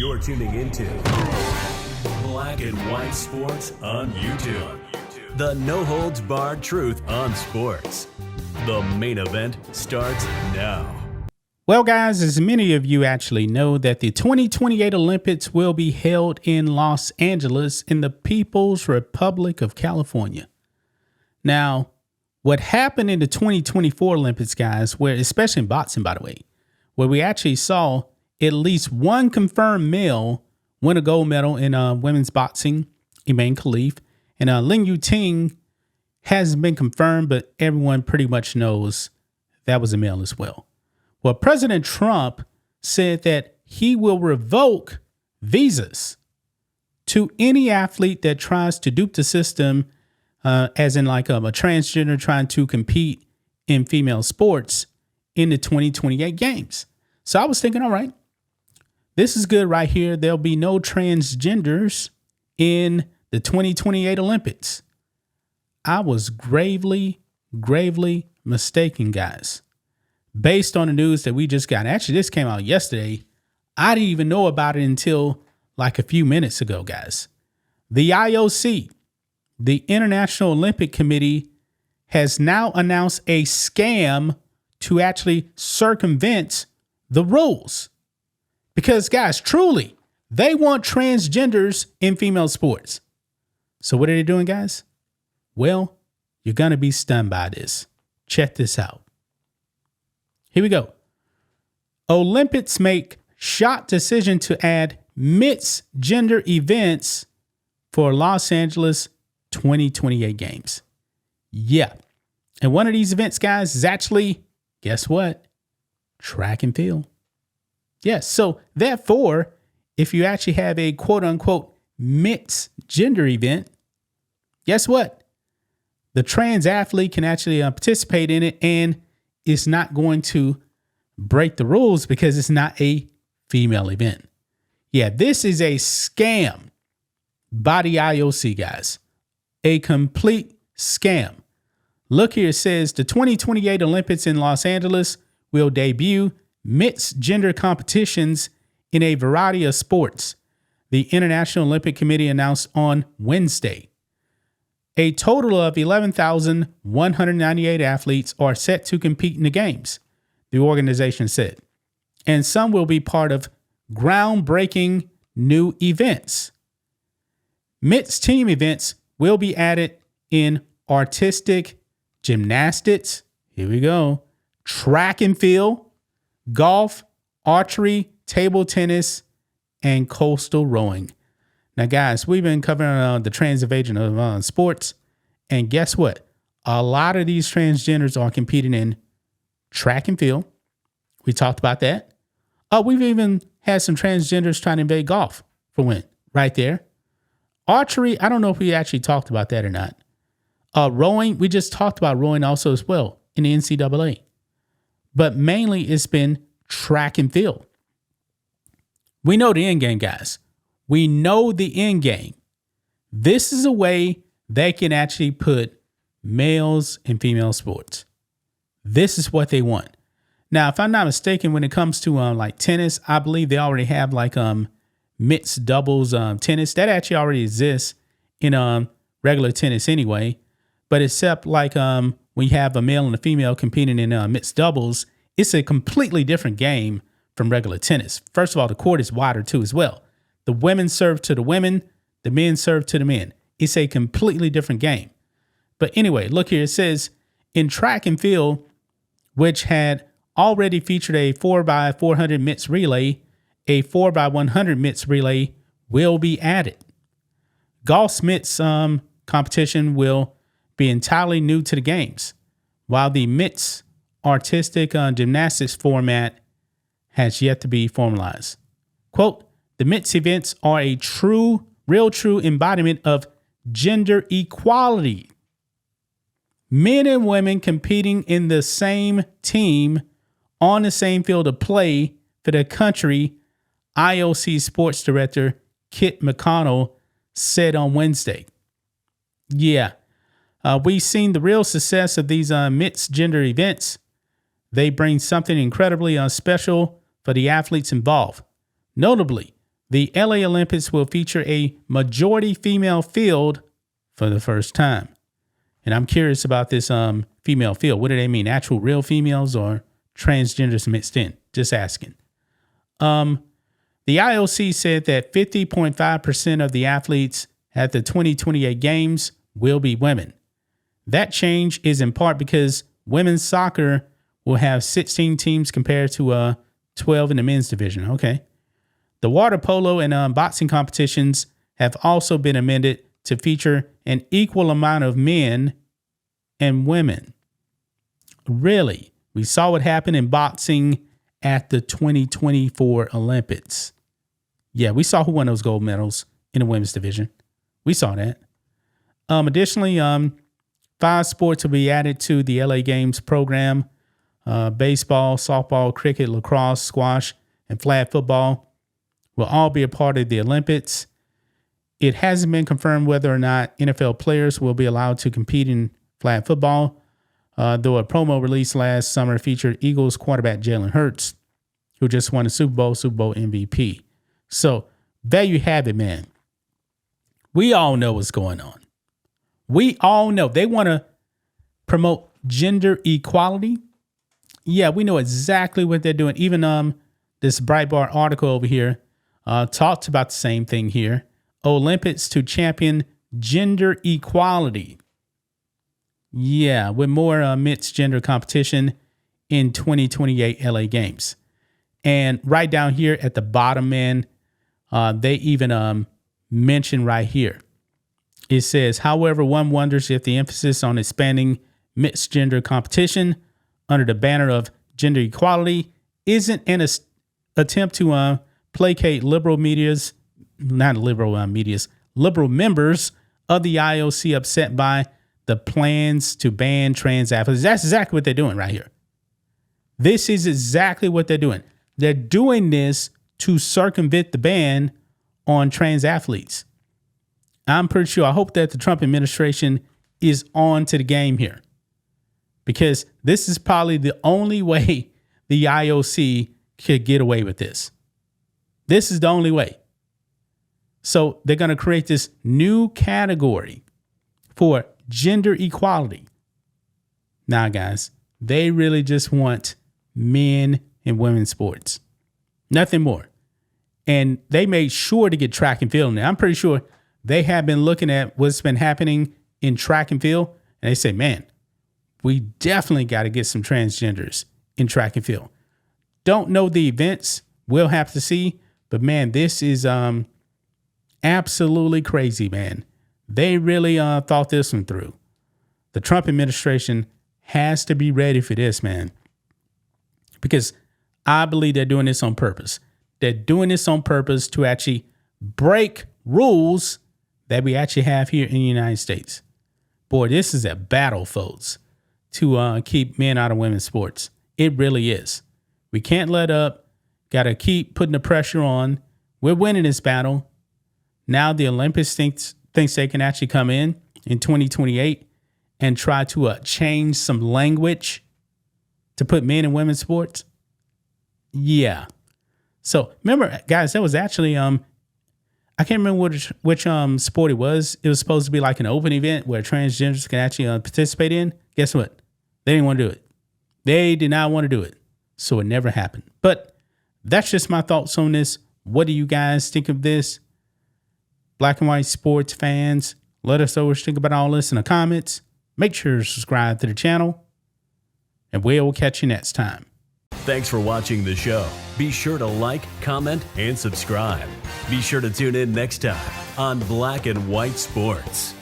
You're tuning into Black and White Sports on YouTube. The no-holds-barred truth on sports. The main event starts now. Well, guys, as many of you actually know that the 2028 Olympics will be held in Los Angeles in the People's Republic of California. Now, what happened in the 2024 Olympics, guys, where especially in boxing, by the way, where we actually saw at least one confirmed male win a gold medal in women's boxing, Iman Khalif, and Ling Yuting hasn't been confirmed, but everyone pretty much knows that was a male as well. Well, President Trump said that he will revoke visas to any athlete that tries to dupe the system, as in like a transgender trying to compete in female sports in the 2028 games. So I was thinking, all right, this is good right here. There'll be no transgenders in the 2028 Olympics. I was gravely mistaken, guys. Based on the news that we just got. Actually, this came out yesterday. I didn't even know about it until like a few minutes ago, guys. The IOC, the International Olympic Committee, has now announced a scam to actually circumvent the rules. Because, guys, truly, they want transgenders in female sports. So what are they doing, guys? Well, you're going to be stunned by this. Check this out. Here we go. Olympics make shock decision to add mixed gender events for Los Angeles 2028 games. Yeah. And one of these events, guys, is actually, guess what? Track and field. Yes. So therefore, if you actually have a quote unquote mixed gender event, guess what? The trans athlete can actually participate in it, and it's not going to break the rules because it's not a female event. Yeah, this is a scam by the IOC, guys. A complete scam. Look here, it says the 2028 Olympics in Los Angeles will debut mixed gender competitions in a variety of sports, the International Olympic Committee announced on Wednesday. A total of 11,198 athletes are set to compete in the games, the organization said, and some will be part of groundbreaking new events. Mixed team events will be added in artistic gymnastics, here we go, track and field, golf, archery, table tennis, and coastal rowing. Now, guys, we've been covering the trans invasion of sports. And guess what? A lot of these transgenders are competing in track and field. We talked about that. We've even had some transgenders trying to invade golf for win right there. Archery, I don't know if we actually talked about that or not. Rowing, we just talked about rowing also as well in the NCAA. But mainly it's been track and field. We know the end game, guys. We know the end game. This is a way they can actually put males in female sports. This is what they want. Now, if I'm not mistaken, when it comes to like tennis, I believe they already have like mixed doubles tennis. That actually already exists in regular tennis anyway. But except like when you have a male and a female competing in mixed doubles, it's a completely different game from regular tennis. First of all, the court is wider too as well. The women serve to the women, the men serve to the men. It's a completely different game. But anyway, look here. It says in track and field, which had already featured a 4x400 mixed relay, a 4x100 mixed relay will be added. Golf's mixed competition will be entirely new to the games, while the mixed artistic gymnastics format has yet to be formalized. Quote, the mixed events are a real true embodiment of gender equality. Men and women competing in the same team on the same field of play for the country, IOC sports director Kit McConnell said on Wednesday. Yeah, we've seen the real success of these mixed gender events. They bring something incredibly special for the athletes involved. Notably, the LA Olympics will feature a majority female field for the first time. And I'm curious about this female field. What do they mean? Actual real females or transgenders mixed in? Just asking. The IOC said that 50.5% of the athletes at the 2028 games will be women. That change is in part because women's soccer will have 16 teams compared to 12 in the men's division. Okay. The water polo and boxing competitions have also been amended to feature an equal amount of men and women. Really? We saw what happened in boxing at the 2024 Olympics. Yeah, we saw who won those gold medals in the women's division. We saw that. Additionally, 5 sports will be added to the LA Games program. Baseball, softball, cricket, lacrosse, squash, and flag football will all be a part of the Olympics. It hasn't been confirmed whether or not NFL players will be allowed to compete in flag football, though a promo released last summer featured Eagles quarterback Jalen Hurts, who just won the Super Bowl MVP. So there you have it, man. We all know what's going on. We all know they want to promote gender equality. Yeah, we know exactly what they're doing. Even this Breitbart article over here talks about the same thing here. Olympics to champion gender equality. Yeah, with more mixed gender competition in 2028 LA Games. And right down here at the bottom, man, they even mention right here. It says, however, one wonders if the emphasis on expanding mixed gender competition under the banner of gender equality isn't an attempt to placate liberal members of the IOC upset by the plans to ban trans athletes. That's exactly what they're doing right here. This is exactly what they're doing. They're doing this to circumvent the ban on trans athletes. I'm pretty sure, I hope that the Trump administration is on to the game here, because this is probably the only way the IOC could get away with this. This is the only way. So they're going to create this new category for gender equality. Now, guys, they really just want men and women's sports. Nothing more. And they made sure to get track and field in there. I'm pretty sure they have been looking at what's been happening in track and field. And they say, man, we definitely got to get some transgenders in track and field. Don't know the events. We'll have to see. But, man, this is absolutely crazy, man. They really thought this one through. The Trump administration has to be ready for this, man. Because I believe they're doing this on purpose. They're doing this on purpose to actually break rules that we actually have here in the United States. Boy, this is a battle, folks, to keep men out of women's sports. It really is. We can't let up. Got to keep putting the pressure on. We're winning this battle. Now the Olympics thinks they can actually come in 2028 and try to change some language to put men in women's sports. Yeah. So remember, guys, that was actually I can't remember which sport it was. It was supposed to be like an open event where transgenders can actually participate in. Guess what? They didn't want to do it. They did not want to do it. So it never happened. But that's just my thoughts on this. What do you guys think of this? Black and white sports fans, let us know what you think about all this in the comments. Make sure to subscribe to the channel, and we'll catch you next time. Thanks for watching the show. Be sure to like, comment, and subscribe. Be sure to tune in next time on Black and White Sports.